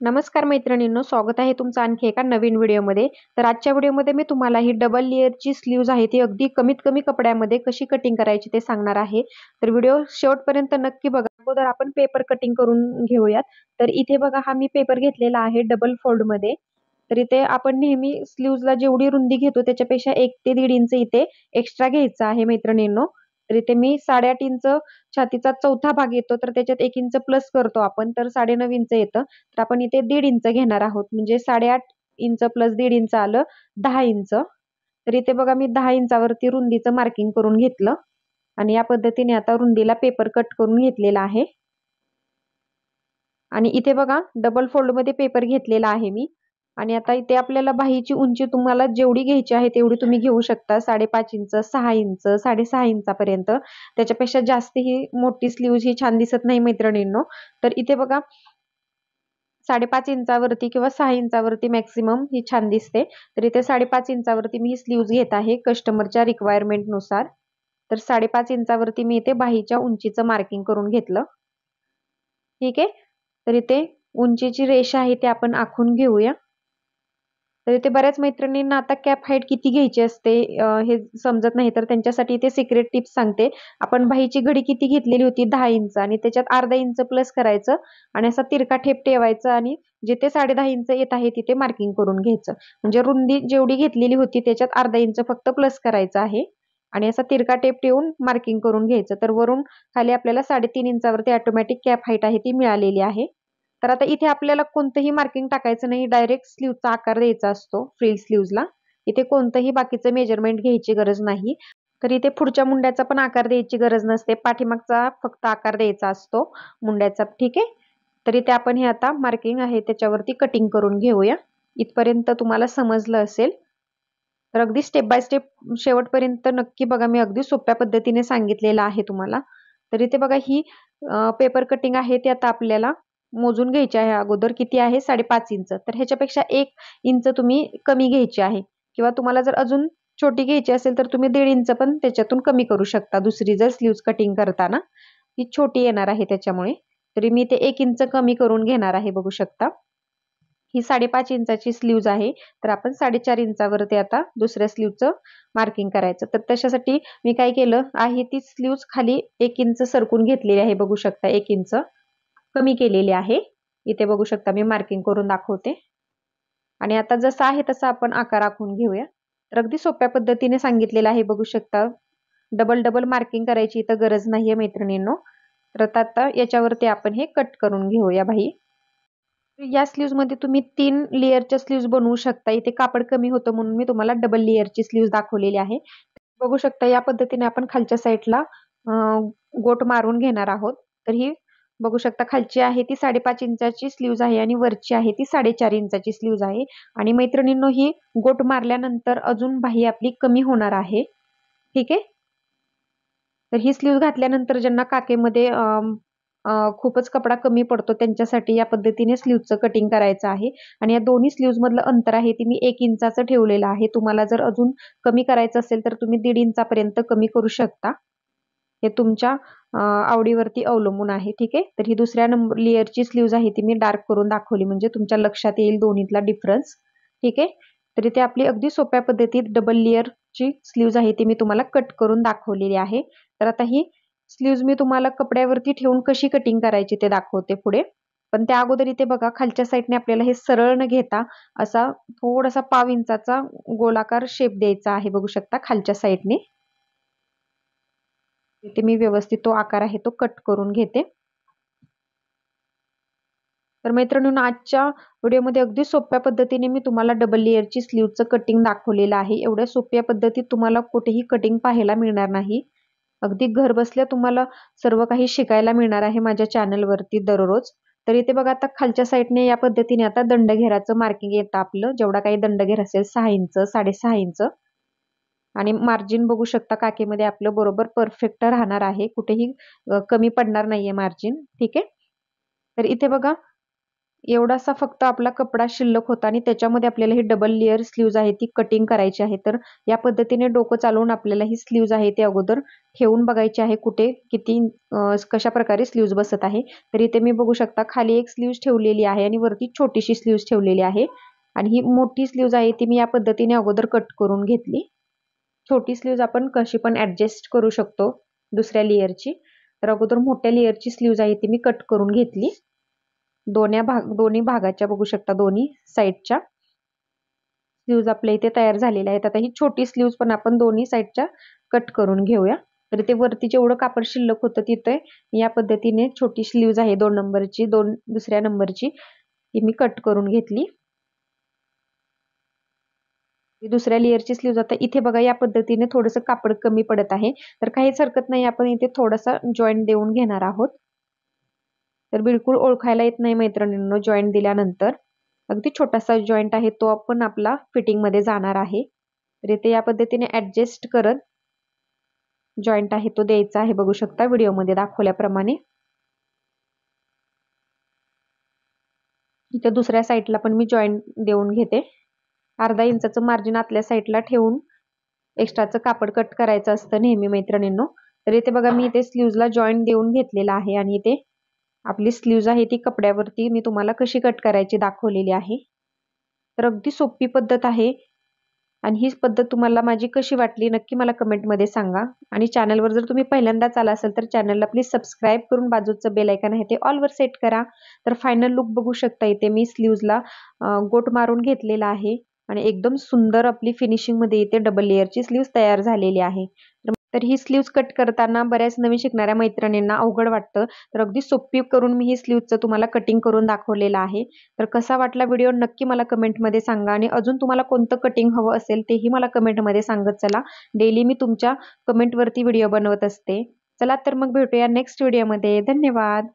नमस्कार मैत्रिणींनो, स्वागत आहे तुमचं आणखी एका नवीन व्हिडिओमध्ये. तर आजच्या व्हिडिओमध्ये मी तुम्हाला ही डबल लेयरची स्लीव्ज आहे ती अगदी कमीत कमी कपड्यामध्ये कशी कटिंग करायची ते सांगणार आहे. तर व्हिडिओ शेवटपर्यंत नक्की बघा. अगोदर आपण पेपर कटिंग करून घेऊयात. तर इथे बघा, हा मी पेपर घेतलेला आहे डबल फोल्डमध्ये. तर इथे आपण नेहमी स्लीव्जला जेवढी रुंदी घेतो त्याच्यापेक्षा 1 ते 1.5 इंच इथे एक्स्ट्रा घ्यायचं आहे मैत्रिणींनो. तर इथे मी 8.5 इंच छातीचा चौथा भाग येतो, तर त्याच्यात 1 इंच प्लस करतो आपण, तर 9.5 इंच येतं. तर आपण इथे 1.5 इंच घेणार आहोत, म्हणजे 8.5 इंच प्लस 1.5 इंच आलं 10 इंच. तर इथे बघा, मी 10 इंचावरती रुंदीचं मार्किंग करून घेतलं आणि या पद्धतीने आता रुंदीला पेपर कट करून घेतलेला आहे. आणि इथे बघा, डबल फोल्डमध्ये पेपर घेतलेला आहे मी. आणि आता इथे आपल्याला बाहीची उंची तुम्हाला जेवढी घ्यायची आहे तेवढी तुम्ही घेऊ शकता. 5.5 इंच, 6 इंच, 6.5 इंचापर्यंत. त्याच्यापेक्षा जास्त ही मोठी स्लीव्ज ही छान दिसत नाही मैत्रिणींनो. तर इथे बघा, 5.5 इंचावरती किंवा 6 इंचावरती मॅक्सिमम ही छान दिसते. तर इथे 5.5 इंचावरती मी ही स्लीव्ज घेत आहे कस्टमरच्या रिक्वायरमेंटनुसार. तर 5.5 इंचावरती मी इथे बाहीच्या उंचीचं मार्किंग करून घेतलं. ठीक आहे. तर इथे उंचीची रेषा आहे ते आपण आखून घेऊया. तर इथे बऱ्याच मैत्रिणींना आता कॅप हाईट किती घ्यायची असते हे समजत नाही, तर त्यांच्यासाठी इथे सिक्रेट टिप्स सांगते. आपण बाहीची घडी किती घेतलेली होती 10 इंच, आणि त्याच्यात अर्धा इंच प्लस करायचं आणि असा तिरका ठेप ठेवायचा आणि जिथे 10.5 इंच येत आहे तिथे मार्किंग करून घ्यायचं. म्हणजे रुंदी जेवढी घेतलेली होती त्याच्यात अर्धा इंच फक्त प्लस करायचं आहे आणि असा तिरका टेप ठेवून मार्किंग करून घ्यायचं. तर वरून खाली आपल्याला 3.5 इंचावरती ऑटोमॅटिक कॅप हाईट आहे ती मिळालेली आहे. तर आता इथे आपल्याला कोणतंही मार्किंग टाकायचं नाही, डायरेक्ट स्लीव्हचा आकार द्यायचा असतो फ्रिल स्लीव्हजला. इथे कोणतंही बाकीचं मेजरमेंट घ्यायची गरज नाही. तर इथे पुढच्या मुंड्याचा पण आकार द्यायची गरज नसते, पाठीमागचा फक्त आकार द्यायचा असतो मुंड्याचा. ठीक आहे. तर इथे आपण हे आता मार्किंग आहे त्याच्यावरती कटिंग करून घेऊया. इथपर्यंत तुम्हाला समजलं असेल. तर अगदी स्टेप बाय स्टेप शेवटपर्यंत नक्की बघा, मी अगदी सोप्या पद्धतीने सांगितलेलं आहे तुम्हाला. तर इथे बघा, ही पेपर कटिंग आहे ती आता आपल्याला मोजून घ्यायची आहे. अगोदर किती आहे 5.5 इंच, तर ह्याच्यापेक्षा 1 इंच तुम्ही कमी घ्यायची आहे. किंवा तुम्हाला जर अजून छोटी घ्यायची असेल तर तुम्ही 1.5 इंच पण त्याच्यातून कमी करू शकता. दुसरी जर स्लीव्ज कटिंग करताना ती छोटी येणार आहे त्याच्यामुळे. तरी मी ते 1 इंच कमी करून घेणार आहे, बघू शकता. ही 5.5 इंचाची स्लीव्ज आहे, तर आपण 4.5 इंचावरती आता दुसऱ्या स्लीव्हचं मार्किंग करायचं. तर त्याच्यासाठी मी काय केलं आहे, ती स्लीव्ज खाली 1 इंच सरकून घेतलेली आहे, बघू शकता. 1 इंच कमी केलेली आहे. इथे बघू शकता, मी मार्किंग करून दाखवते. आणि आता जसं आहे तसा आपण आकार आखून घेऊया. तर अगदी सोप्या पद्धतीने सांगितलेलं आहे, बघू शकता. डबल डबल मार्किंग करायची इथं गरज नाहीये मैत्रिणींनो. तर आता याच्यावरती आपण हे कट करून घेऊया बाही. या स्लीव्ज मध्ये तुम्ही 3 लेयरच्या स्लीव्ज बनवू शकता. इथे कापड कमी होतं म्हणून मी तुम्हाला डबल लेयरची स्लीव्ज दाखवलेली आहे. बघू शकता, या पद्धतीने आपण खालच्या साईडला गोट मारून घेणार आहोत. तर ही बघू शकता, खालची आहे ती 5.5 इंचाची स्लीव्ज आहे आणि वरची आहे ती 4.5 इंचाची स्लीव्ज आहे. आणि मैत्रिणींनो, ही गोट मारल्यानंतर अजून बाही आपली कमी होणार आहे. ठीक आहे. तर ही स्लीव्ह घातल्यानंतर ज्यांना काकेमध्ये खूपच कपडा कमी पडतो त्यांच्यासाठी या पद्धतीने स्लीव्हचं कटिंग करायचं आहे. आणि या दोन्ही स्लीव्ज मधलं अंतर आहे ते मी 1 इंचाचं ठेवलेलं आहे. तुम्हाला जर अजून कमी करायचं असेल तर तुम्ही 1.5 इंचापर्यंत कमी करू शकता. हे तुमच्या आवडीवरती अवलंबून आहे. ठीक आहे. तर ही दुसऱ्या लेयरची स्लीव्ज आहे ती मी डार्क करून दाखवली, म्हणजे तुमच्या लक्षात येईल दोन्हीतला डिफरन्स. ठीक आहे. तर इथे आपली अगदी सोप्या पद्धतीत डबल लेयरची स्लीव्ज आहे ती मी तुम्हाला कट करून दाखवलेली आहे. तर आता ही स्लीव्ज मी तुम्हाला कपड्यावरती ठेवून कशी कटिंग करायची ते दाखवते पुढे. पण त्या अगोदर इथे बघा, खालच्या साईडने आपल्याला हे सरळ न घेता असा थोडासा 1/2 इंचाचा गोलाकार शेप द्यायचा आहे, बघू शकता खालच्या साईडने. इथे मी व्यवस्थित तो आकार आहे तो कट करून घेते. तर मैत्रिणींनो, आजच्या व्हिडिओमध्ये अगदी सोप्या पद्धतीने मी तुम्हाला डबल लेयरची स्लीव्हचं कटिंग दाखवलेलं आहे. एवढ्या सोप्या पद्धतीत तुम्हाला कुठेही कटिंग पाहायला मिळणार नाही. अगदी घर बसल्या तुम्हाला सर्व काही शिकायला मिळणार आहे माझ्या चॅनलवरती दररोज. तर इथे बघा, आता खालच्या साईडने या पद्धतीने आता दंडघेराचं मार्किंग येतं आपलं. जेवढा काही दंडघेर असेल 6 इंच, 6.5 इंच. आणि मार्जिन बघू शकता, काकेमध्ये आपलं बरोबर परफेक्ट राहणार आहे. कुठेही कमी पडणार नाहीये मार्जिन. ठीक आहे. तर इथे बघा, एवढासा फक्त आपला कपडा शिल्लक होता आणि त्याच्यामध्ये आपल्याला ही डबल लेअर स्लीव्ज आहे ती कटिंग करायची आहे. तर या पद्धतीने डोकं चालवून आपल्याला ही स्लीव्ज आहे ते अगोदर ठेवून बघायची आहे कुठे किती कशा प्रकारे स्लीव्ज बसत आहे. तर इथे मी बघू शकता खाली एक स्लीव्ज ठेवलेली आहे आणि वरती छोटीशी स्लीव्ज ठेवलेली आहे आणि ही मोठी स्लीव्ज आहे ती मी या पद्धतीने अगोदर कट करून घेतली. छोटी स्लीव्ज आपण कशी पण ऍडजस्ट करू शकतो दुसऱ्या लेअरची. तर अगोदर मोठ्या लेअरची स्लीव्ज आहे ती मी कट करून घेतली. दोन्ही भागाच्या बघू शकता दोन्ही साईडच्या स्लीव्ज आपल्या इथे तयार झालेल्या आहेत. आता ही छोटी स्लीव्ज पण आपण दोन्ही साईडच्या कट करून घेऊया. तर ते वरती जेवढं कापड शिल्लक होतं तिथे या पद्धतीने छोटी स्लीव्ज आहे 2 नंबरची, दुसऱ्या नंबरची ती मी कट करून घेतली. दुसऱ्या लेअरची स्लीव्ज आता इथे बघा या पद्धतीने थोडंसं कापड कमी पडत आहे. तर काहीच हरकत नाही, आपण इथे थोडासा जॉईंट देऊन घेणार आहोत. तर बिलकुल ओळखायला येत नाही मैत्रिणींनो जॉईंट दिल्यानंतर. अगदी छोटासा जॉईंट आहे तो आपण आपला फिटिंग मध्ये जाणार आहे. तर इथे या पद्धतीने ऍडजस्ट करत जॉईंट आहे तो द्यायचा आहे. बघू शकता व्हिडिओमध्ये दाखवल्याप्रमाणे. इथे दुसऱ्या साईडला पण मी जॉईंट देऊन घेते. अर्धा इंचाचं मार्जिन आतल्या साईडला ठेवून एक्स्ट्राचं कापड कट करायचं असतं नेहमी मैत्रिणींनो. तर इथे बघा मी इथे स्लीव्जला जॉईंट देऊन घेतलेला आहे आणि इथे आपली स्लीव्ज आहे ती कपड्यावरती मी तुम्हाला कशी कट करायची दाखवलेली आहे. तर अगदी सोपी पद्धत आहे आणि ही पद्धत तुम्हाला माझी कशी वाटली नक्की मला कमेंटमध्ये सांगा. आणि चॅनलवर जर तुम्ही पहिल्यांदाच आला असाल तर चॅनलला प्लीज सबस्क्राईब करून बाजूचं बेल आयकॉन आहे ते ऑलवर सेट करा. तर फायनल लुक बघू शकता इथे मी स्लीव्जला गोट मारून घेतलेला आहे आणि एकदम सुंदर आपली फिनिशिंग मध्ये इथे डबल लेअरची स्लीव्ज तयार झालेली आहे. तर ही स्लीव्ज कट करताना बऱ्याच नवीन शिकणाऱ्या मैत्रिणींना अवघड वाटतं. तर अगदी सोपी करून मी ही स्लीव्जचं तुम्हाला कटिंग करून दाखवलेलं आहे. तर कसा वाटला व्हिडिओ नक्की मला कमेंटमध्ये सांगा आणि अजून तुम्हाला कोणतं कटिंग हवं असेल तेही मला कमेंटमध्ये सांगत चला. डेली मी तुमच्या कमेंटवरती व्हिडिओ बनवत असते. चला तर मग भेटूया नेक्स्ट व्हिडिओमध्ये. धन्यवाद.